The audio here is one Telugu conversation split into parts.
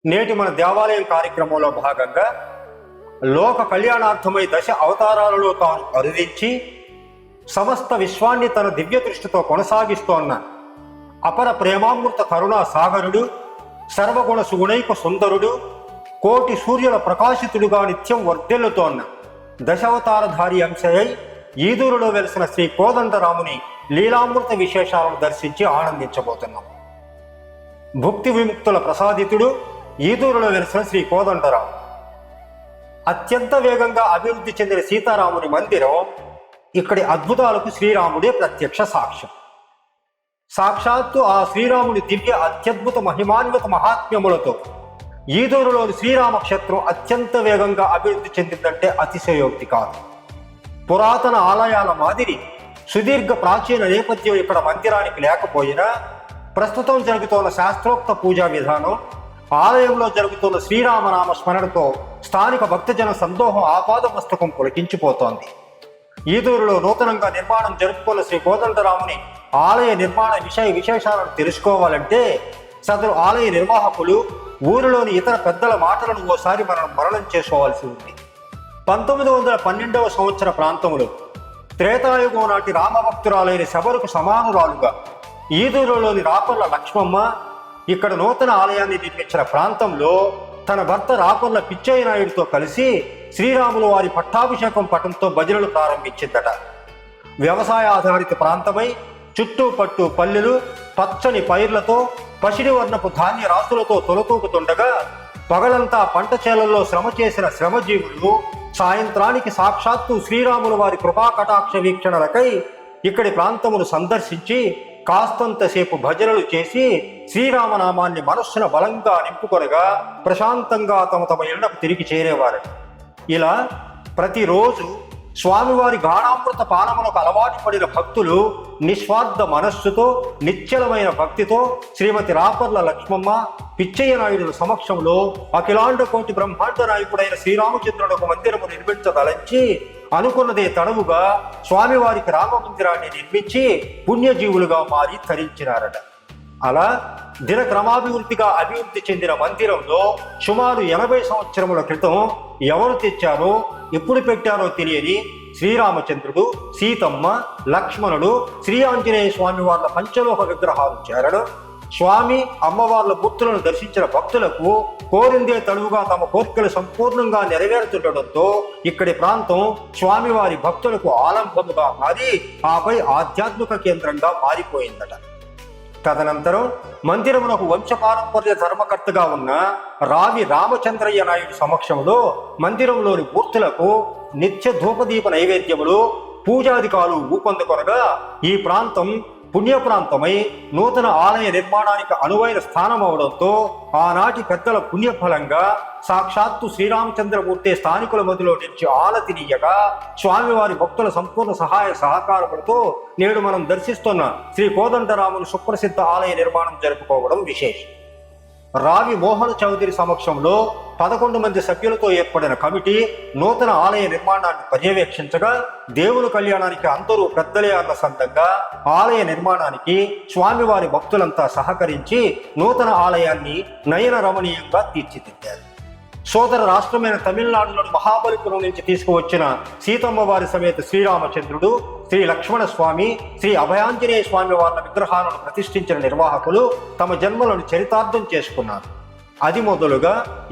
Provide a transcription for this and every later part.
నేటి మన దేవాలయం కార్యక్రమంలో భాగంగా లోక కళ్యాణార్థమై దశ అవతారాలలో తాను అరుదించి సమస్త విశ్వాన్ని తన దివ్య దృష్టితో కొనసాగిస్తోన్న అపర ప్రేమామృత కరుణా సాగరుడు, సర్వగుణ సుగుణైక సుందరుడు, కోటి సూర్యుల ప్రకాశితుడుగా నిత్యం వర్ధిల్లుతోన్న దశావతారధారి అంశయై ఈదూరులో వెలిసిన శ్రీ కోదండరాముని లీలామృత విశేషాలను దర్శించి ఆనందించబోతున్నాం. భుక్తి విముక్తుల ప్రసాదితుడు ఈదూరులో వెలిసిన శ్రీ కోదండరాము. అత్యంత వేగంగా అభివృద్ధి చెందిన సీతారాముని మందిరం ఇక్కడి అద్భుతాలకు శ్రీరాముడే ప్రత్యక్ష సాక్ష్యం. సాక్షాత్తు ఆ శ్రీరాముని దివ్య అత్యద్భుత మహిమాన్విత మహాత్మ్యములతో ఈదూరులోని శ్రీరామ క్షేత్రం అత్యంత వేగంగా అభివృద్ధి చెందిందంటే అతిశయోక్తి కాదు. పురాతన ఆలయాల మాదిరి సుదీర్ఘ ప్రాచీన నేపథ్యం ఇక్కడ మందిరానికి లేకపోయినా ప్రస్తుతం జరుగుతున్న శాస్త్రోక్త పూజా విధానం, ఆలయంలో జరుగుతున్న శ్రీరామనామ స్మరణతో స్థానిక భక్తజన సందోహం ఆపాదమస్తకం పులకించిపోతోంది. ఈదూరులో నూతనంగా నిర్మాణం జరుపుకున్న శ్రీ కోదండరాముని ఆలయ నిర్మాణ విశేషాలను తెలుసుకోవాలంటే సదరు ఆలయ నిర్వాహకులు ఊరిలోని ఇతర పెద్దల మాటలను ఓసారి మనం మరణం చేసుకోవాల్సి ఉంది. 1912వ సంవత్సర ప్రాంతంలో త్రేతాయుగం నాటి రామభక్తురాలైన శబరుకు సమానురాలుగా ఈదూరులోని రాపర్ల లక్ష్మమ్మ ఇక్కడ నూతన ఆలయాన్ని నిర్మించిన ప్రాంతంలో తన భర్త రాపర్ల పిచ్చయ్య నాయుడితో కలిసి శ్రీరాములు వారి పట్టాభిషేకం పటంతో భజనలు ప్రారంభించిందట. వ్యవసాయ ఆధారిత ప్రాంతమై చుట్టూ పట్టు పల్లెలు పచ్చని పైర్లతో పసిడి వర్ణపు ధాన్య రాసులతో తొలతూగుతుండగా పగలంతా పంట చేలల్లో శ్రమ చేసిన శ్రమజీవులు సాయంత్రానికి సాక్షాత్తు శ్రీరాములు వారి కృపా కటాక్ష వీక్షణలకై ఇక్కడి ప్రాంతమును సందర్శించి కాస్తంతసేపు భజనలు చేసి శ్రీరామనామాన్ని మనస్సున బలంగా నింపుకొనగా ప్రశాంతంగా తమ ఇళ్లకు తిరిగి చేరేవారు. ఇలా ప్రతిరోజు స్వామివారి గాఢామృత పానములకు అలవాటు పడిన భక్తులు నిస్వార్థ మనస్సుతో నిశ్చలమైన భక్తితో శ్రీమతి రాపర్ల లక్ష్మమ్మ పిచ్చయ్య నాయుడుల సమక్షంలో అఖిలాండ కోటి బ్రహ్మాండ నాయకుడైన శ్రీరామచంద్రులకు మందిరము నిర్మించదలంచి అనుకున్నదే తడవుగా స్వామివారికి రామ మందిరాన్ని నిర్మించి పుణ్యజీవులుగా మారి తరించినారట. అలా దినక్రమాభివృద్ధిగా అభివృద్ధి చెందిన మందిరంలో సుమారు 80 సంవత్సరముల క్రితం ఎవరు తెచ్చారో ఎప్పుడు పెట్టారో తెలియని శ్రీరామచంద్రుడు, సీతమ్మ, లక్ష్మణుడు, శ్రీ ఆంజనేయ స్వామి వార్ల పంచలోహ విగ్రహాలు చేరడం, స్వామి అమ్మవార్ల మూర్తులను దర్శించిన భక్తులకు కోరిందే తడువుగా తమ కోరికలు సంపూర్ణంగా నెరవేరుతుండటంతో ఇక్కడి ప్రాంతం స్వామివారి భక్తులకు ఆలంబముగా మారి ఆపై ఆధ్యాత్మిక కేంద్రంగా మారిపోయిందట. తదనంతరం మందిరమునకు వంశపారంపర్య ధర్మకర్తగా ఉన్న రావి రామచంద్రయ్య నాయుడు సమక్షంలో మందిరంలోని మూర్తులకు నిత్య ధూపదీప నైవేద్యములు, పూజాధికాలు ఊపందుకొనగా ఈ ప్రాంతం పుణ్యప్రాంతమై నూతన ఆలయ నిర్మాణానికి అనువైన స్థానం అవడంతో ఆనాటి పెద్దల పుణ్యఫలంగా సాక్షాత్తు శ్రీరామచంద్రమూర్తి స్థానికుల మధ్యలో నుంచి ఆనతినీయగా స్వామివారి భక్తుల సంపూర్ణ సహాయ సహకారములతో నేడు మనం దర్శిస్తున్న శ్రీ కోదండరాముని సుప్రసిద్ధ ఆలయ నిర్మాణం జరుపుకోవడం విశేషం. రావి మోహన చౌదరి సమక్షంలో 11 మంది సభ్యులతో ఏర్పడిన కమిటీ నూతన ఆలయ నిర్మాణాన్ని పర్యవేక్షించగా దేవుని కళ్యాణానికి అందరూ పెద్దలే అన్న సందంగా ఆలయ నిర్మాణానికి స్వామివారి భక్తులంతా సహకరించి నూతన ఆలయాన్ని నయన రమణీయంగా తీర్చిదిద్దారు. సోదర రాష్ట్రమైన తమిళనాడులోని మహాబలిపురం నుంచి తీసుకువచ్చిన సీతమ్మ వారి సమేత శ్రీరామచంద్రుడు, శ్రీ లక్ష్మణ స్వామి, శ్రీ అభయాంజనేయ స్వామి వార్ల విగ్రహాలను ప్రతిష్ఠించిన నిర్వాహకులు తమ జన్మలను చరితార్థం చేసుకున్నారు. అది మొదలుగా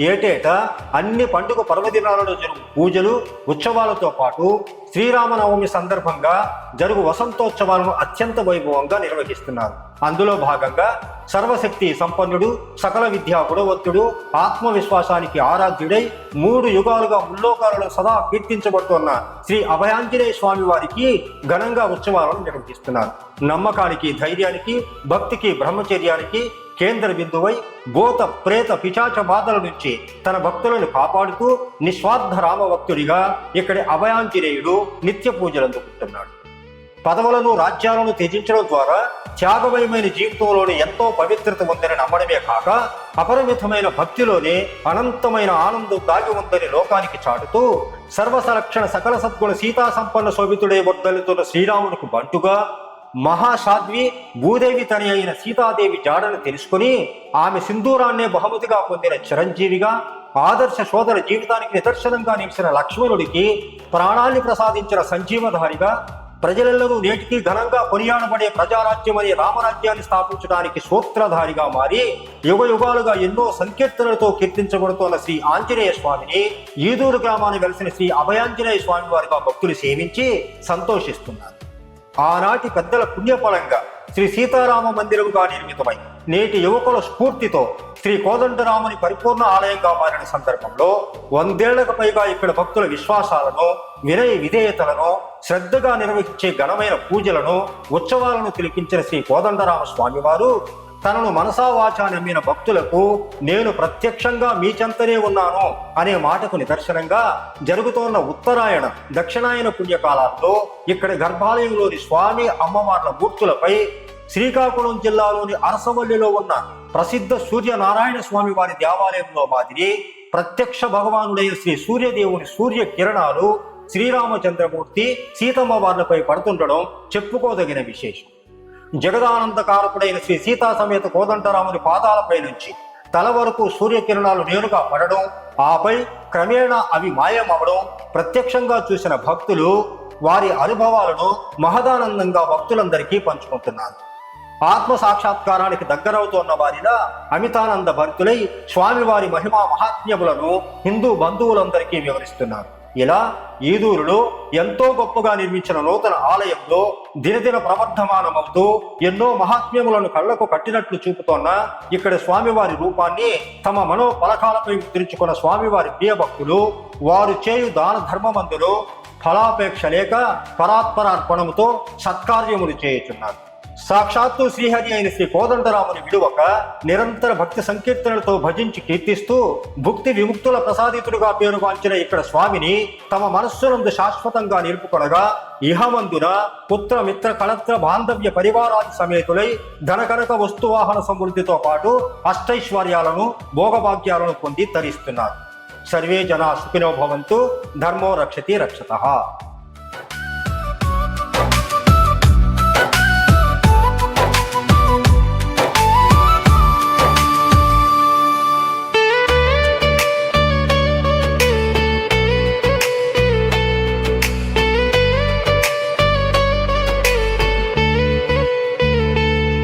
ఏటేటా అన్ని పండుగ పర్వదినాలలో జరుగు పూజలు, ఉత్సవాలతో పాటు శ్రీరామనవమి సందర్భంగా జరుగు వసంతోత్సవాలను అత్యంత వైభవంగా నిర్వహిస్తున్నారు. అందులో భాగంగా సర్వశక్తి సంపన్నుడు, సకల విద్యా గుణవంతుడు, ఆత్మవిశ్వాసానికి ఆరాధ్యుడై 3 యుగాలుగా ముల్లోకాలలో సదా కీర్తించబడుతున్న శ్రీ అభయాంజనేయ స్వామి వారికి ఘనంగా ఉత్సవాలను నిర్వహిస్తున్నారు. నమ్మకానికి, ధైర్యానికి, భక్తికి, బ్రహ్మచర్యానికి కేంద్ర బిందువై భూత ప్రేత పిశాచ బాధల నుంచి తన భక్తులను కాపాడుతూ నిస్వార్థ రామభక్తుడిగా ఇక్కడి అభయాంజనేయుడు నిత్య పూజలు అందుకుంటున్నాడు. పదవులను, రాజ్యాలను త్యజించడం ద్వారా త్యాగమయమైన జీవితంలోనే ఎంతో పవిత్రత ఉందని నమ్మడమే కాక అపరిమితమైన భక్తిలోనే అనంతమైన ఆనందం దాగి ఉందని లోకానికి చాటుతూ సర్వసరక్షణ సకల సద్గుణ సీతా సంపన్న శోభితుడే వర్ధలుతున్న శ్రీరామునికి బంటుగా మహాసాధ్వి భూదేవి తని అయిన సీతాదేవి జాడను తెలుసుకుని ఆమె సింధూరాన్నే బహుమతిగా పొందిన చిరంజీవిగా, ఆదర్శ సోదర జీవితానికి నిదర్శనంగా నిలిచిన లక్ష్మణుడికి ప్రాణాన్ని ప్రసాదించిన సంజీవధారిగా, ప్రజలెల్లరూ నేటికి ఘనంగా కొనియాడబడే ప్రజారాజ్యం అనే రామరాజ్యాన్ని స్థాపించడానికి సూత్రధారిగా మారి యుగ యుగాలుగా ఎన్నో సంకీర్తనలతో కీర్తించబడుతున్న శ్రీ ఆంజనేయ స్వామిని ఈదూరు గ్రామాన్ని వెలిసిన శ్రీ అభయాంజనేయ స్వామి వారిగా భక్తులు సేవించి సంతోషిస్తున్నారు. ఆనాటి పెద్దల పుణ్యఫలంగా శ్రీ సీతారామ మందిరముగా నిర్మితమై నేటి యువకుల స్ఫూర్తితో శ్రీ కోదండరాముని పరిపూర్ణ ఆలయంగా మారిన సందర్భంలో 100 ఏళ్లకు పైగా ఇక్కడ భక్తుల విశ్వాసాలను, వినయ విధేయతలను శ్రద్ధగా నిర్వహించే ఘనమైన పూజలను, ఉత్సవాలను తిలకించిన శ్రీ కోదండరామ స్వామివారు తనను మనసావాచా నమ్మిన భక్తులకు నేను ప్రత్యక్షంగా మీ చెంతనే ఉన్నాను అనే మాటకు నిదర్శనంగా జరుగుతోన్న ఉత్తరాయణ, దక్షిణాయన పుణ్యకాలాల్లో ఇక్కడి గర్భాలయంలోని స్వామి అమ్మవార్ల మూర్తులపై శ్రీకాకుళం జిల్లాలోని అరసవల్లిలో ఉన్న ప్రసిద్ధ సూర్యనారాయణ స్వామి వారి దేవాలయంలో మాదిరి ప్రత్యక్ష భగవానుడైన శ్రీ సూర్యదేవుని సూర్య కిరణాలు శ్రీరామచంద్రమూర్తి, సీతమ్మ వార్లపై పడుతుండడం చెప్పుకోదగిన విశేషం. జగదానందకారకుడైన శ్రీ సీతా సమేత కోదండరాముని పాదాలపై నుంచి తల వరకు సూర్యకిరణాలు నేరుగా పడడం, ఆపై క్రమేణా అవి మాయమవడం ప్రత్యక్షంగా చూసిన భక్తులు వారి అనుభవాలను మహదానందంగా భక్తులందరికీ పంచుకుంటున్నారు. ఆత్మ సాక్షాత్కారానికి దగ్గరవుతోన్న వారిలా అమితానంద భరితులై స్వామివారి మహిమా మహాత్మ్యములను హిందూ బంధువులందరికీ వివరిస్తున్నారు. ఇలా ఈదూరులో ఎంతో గొప్పగా నిర్మించిన నూతన ఆలయంలో దినదిన ప్రవర్ధమానమవుతూ ఎన్నో మహాత్మ్యములను కళ్లకు కట్టినట్లు చూపుతోన్న ఇక్కడ స్వామివారి రూపాన్ని తమ మనోపలకాలపై ముద్రించుకున్న స్వామివారి ప్రియ భక్తులు వారు చేయు దాన ధర్మమందులో ఫలాపేక్ష లేక పరాత్పరార్పణముతో సత్కార్యములు చేయుచున్నారు. సాక్షాత్తు శ్రీహరి అయిన శ్రీ కోదండరాముని విడువక నిరంతర భక్తి సంకీర్తనలతో భజించి కీర్తిస్తూ భుక్తి విముక్తుల ప్రసాదితుడుగా పేరుగాంచిన ఇక్కడ స్వామిని తమ మనస్సునందు శాశ్వతంగా నిలుపుకొనగా ఇహమందున పుత్ర మిత్ర కళత్ర బాంధవ్య పరివారాది సమేతులై ధనకనక వస్తువాహన సమృద్ధితో పాటు అష్టైశ్వర్యాలను, భోగభాగ్యాలను పొంది తరిస్తున్నారు. సర్వే జనా సుఖినో భవంతు. ధర్మో రక్షతి రక్షతః.